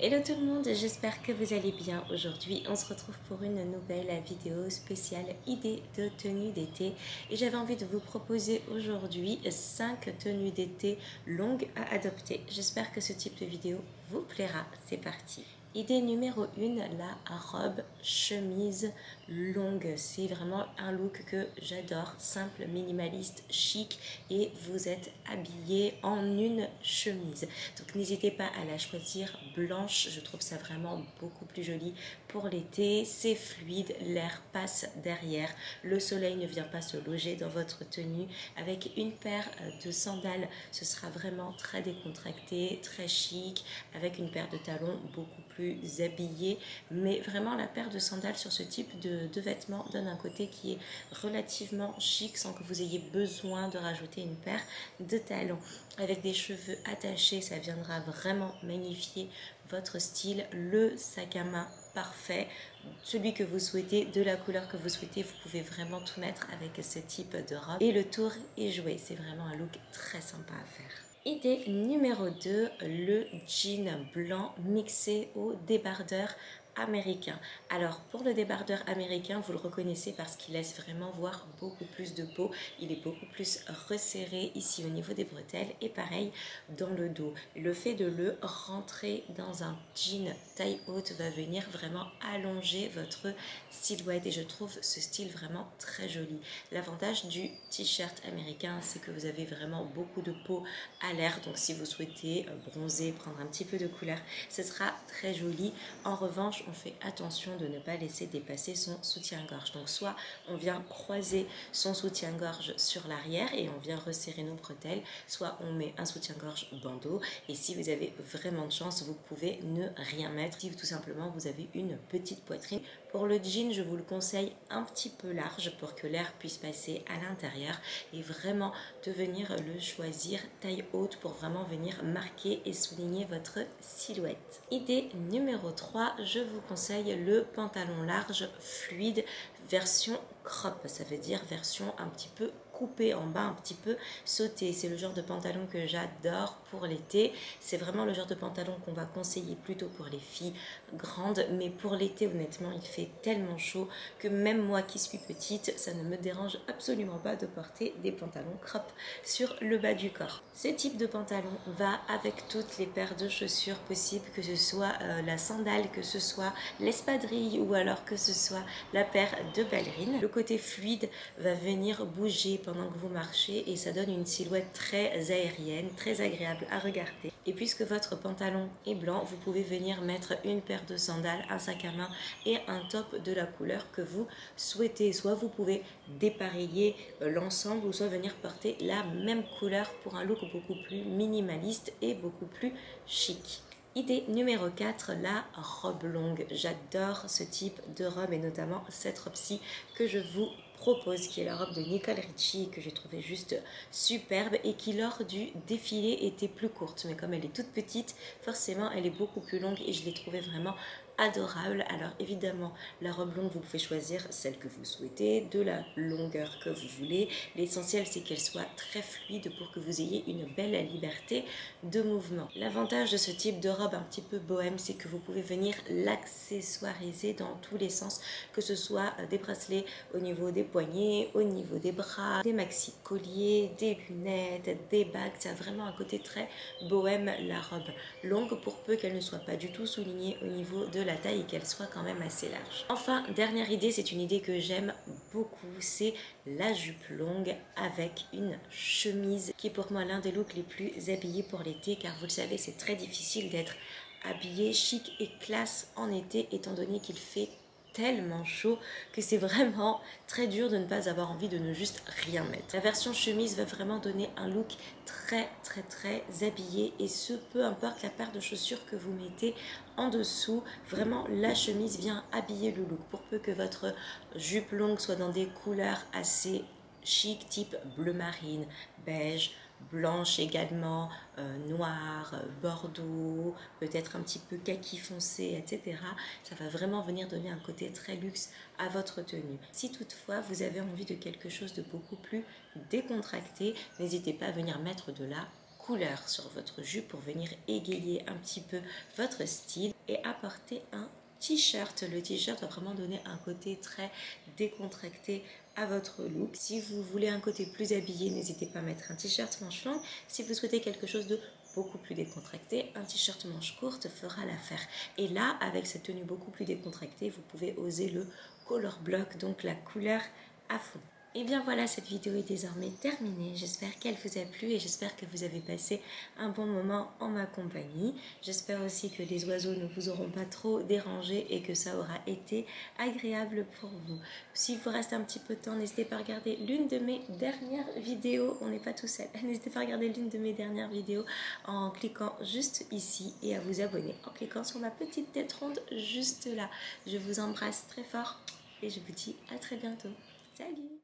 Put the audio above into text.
Hello tout le monde, j'espère que vous allez bien. Aujourd'hui, on se retrouve pour une nouvelle vidéo spéciale idées de tenues d'été. Et j'avais envie de vous proposer aujourd'hui 5 tenues d'été longues à adopter. J'espère que ce type de vidéo vous plaira. C'est parti. Idée numéro 1, la robe chemise longue. C'est vraiment un look que j'adore, simple, minimaliste, chic et vous êtes habillé en une chemise. Donc n'hésitez pas à la choisir blanche, je trouve ça vraiment beaucoup plus joli pour l'été. C'est fluide, l'air passe derrière, le soleil ne vient pas se loger dans votre tenue. Avec une paire de sandales, ce sera vraiment très décontracté, très chic, avec une paire de talons beaucoup plus habillé, mais vraiment la paire de sandales sur ce type de vêtements donne un côté qui est relativement chic sans que vous ayez besoin de rajouter une paire de talons. Avec des cheveux attachés, ça viendra vraiment magnifier votre style. Le sac à main parfait, celui que vous souhaitez, de la couleur que vous souhaitez, vous pouvez vraiment tout mettre avec ce type de robe et le tour est joué. C'est vraiment un look très sympa à faire. Idée numéro 2, le jean blanc mixé au débardeur américain. Alors pour le débardeur américain, vous le reconnaissez parce qu'il laisse vraiment voir beaucoup plus de peau. Il est beaucoup plus resserré ici au niveau des bretelles et pareil dans le dos. Le fait de le rentrer dans un jean taille haute va venir vraiment allonger votre silhouette et je trouve ce style vraiment très joli. L'avantage du t-shirt américain, c'est que vous avez vraiment beaucoup de peau à l'air, donc si vous souhaitez bronzer, prendre un petit peu de couleur, ce sera très joli. En revanche, on fait attention de ne pas laisser dépasser son soutien-gorge. Donc soit on vient croiser son soutien-gorge sur l'arrière et on vient resserrer nos bretelles, soit on met un soutien-gorge bandeau et si vous avez vraiment de chance, vous pouvez ne rien mettre si tout simplement vous avez une petite poitrine. Pour le jean, je vous le conseille un petit peu large pour que l'air puisse passer à l'intérieur et vraiment de venir le choisir taille haute pour vraiment venir marquer et souligner votre silhouette. Idée numéro 3, je vous conseille le pantalon large fluide version crop, ça veut dire version un petit peu coupé en bas, un petit peu sauté. C'est le genre de pantalon que j'adore pour l'été. C'est vraiment le genre de pantalon qu'on va conseiller plutôt pour les filles grandes, mais pour l'été honnêtement il fait tellement chaud que même moi qui suis petite, ça ne me dérange absolument pas de porter des pantalons crop sur le bas du corps. Ce type de pantalon va avec toutes les paires de chaussures possibles, que ce soit la sandale, que ce soit l'espadrille ou alors que ce soit la paire de ballerines. Le côté fluide va venir bouger pendant que vous marchez et ça donne une silhouette très aérienne, très agréable à regarder. Et puisque votre pantalon est blanc, vous pouvez venir mettre une paire de sandales, un sac à main et un top de la couleur que vous souhaitez. Soit vous pouvez dépareiller l'ensemble ou soit venir porter la même couleur pour un look beaucoup plus minimaliste et beaucoup plus chic. Idée numéro 4, la robe longue. J'adore ce type de robe et notamment cette robe-ci que je vous propose, qui est la robe de Nicole Richie que j'ai trouvée juste superbe et qui lors du défilé était plus courte, mais comme elle est toute petite, forcément elle est beaucoup plus longue et je l'ai trouvée vraiment adorable. Alors évidemment la robe longue, vous pouvez choisir celle que vous souhaitez, de la longueur que vous voulez. L'essentiel c'est qu'elle soit très fluide pour que vous ayez une belle liberté de mouvement. L'avantage de ce type de robe un petit peu bohème, c'est que vous pouvez venir l'accessoiriser dans tous les sens, que ce soit des bracelets au niveau des poignets, au niveau des bras, des maxi colliers, des lunettes, des bagues. Ça a vraiment un côté très bohème la robe longue, pour peu qu'elle ne soit pas du tout soulignée au niveau de la taille et qu'elle soit quand même assez large. Enfin, dernière idée, c'est une idée que j'aime beaucoup, c'est la jupe longue avec une chemise qui est pour moi l'un des looks les plus habillés pour l'été, car vous le savez, c'est très difficile d'être habillé chic et classe en été étant donné qu'il fait tellement chaud que c'est vraiment très dur de ne pas avoir envie de ne juste rien mettre. La version chemise va vraiment donner un look très habillé et ce peu importe la paire de chaussures que vous mettez en dessous. Vraiment la chemise vient habiller le look, pour peu que votre jupe longue soit dans des couleurs assez chic type bleu marine, beige, blanche également, noir, bordeaux, peut-être un petit peu kaki foncé, etc. Ça va vraiment venir donner un côté très luxe à votre tenue. Si toutefois vous avez envie de quelque chose de beaucoup plus décontracté, n'hésitez pas à venir mettre de la couleurs sur votre jupe pour venir égayer un petit peu votre style et apporter un t-shirt. Le t-shirt va vraiment donner un côté très décontracté à votre look. Si vous voulez un côté plus habillé, n'hésitez pas à mettre un t-shirt manche longue. Si vous souhaitez quelque chose de beaucoup plus décontracté, un t-shirt manche courte fera l'affaire. Et là, avec cette tenue beaucoup plus décontractée, vous pouvez oser le color block, donc la couleur à fond. Et bien voilà, cette vidéo est désormais terminée. J'espère qu'elle vous a plu et j'espère que vous avez passé un bon moment en ma compagnie. J'espère aussi que les oiseaux ne vous auront pas trop dérangé et que ça aura été agréable pour vous. S'il vous reste un petit peu de temps, n'hésitez pas à regarder l'une de mes dernières vidéos. On n'est pas tout seul. N'hésitez pas à regarder l'une de mes dernières vidéos en cliquant juste ici et à vous abonner en cliquant sur ma petite tête ronde juste là. Je vous embrasse très fort et je vous dis à très bientôt. Salut!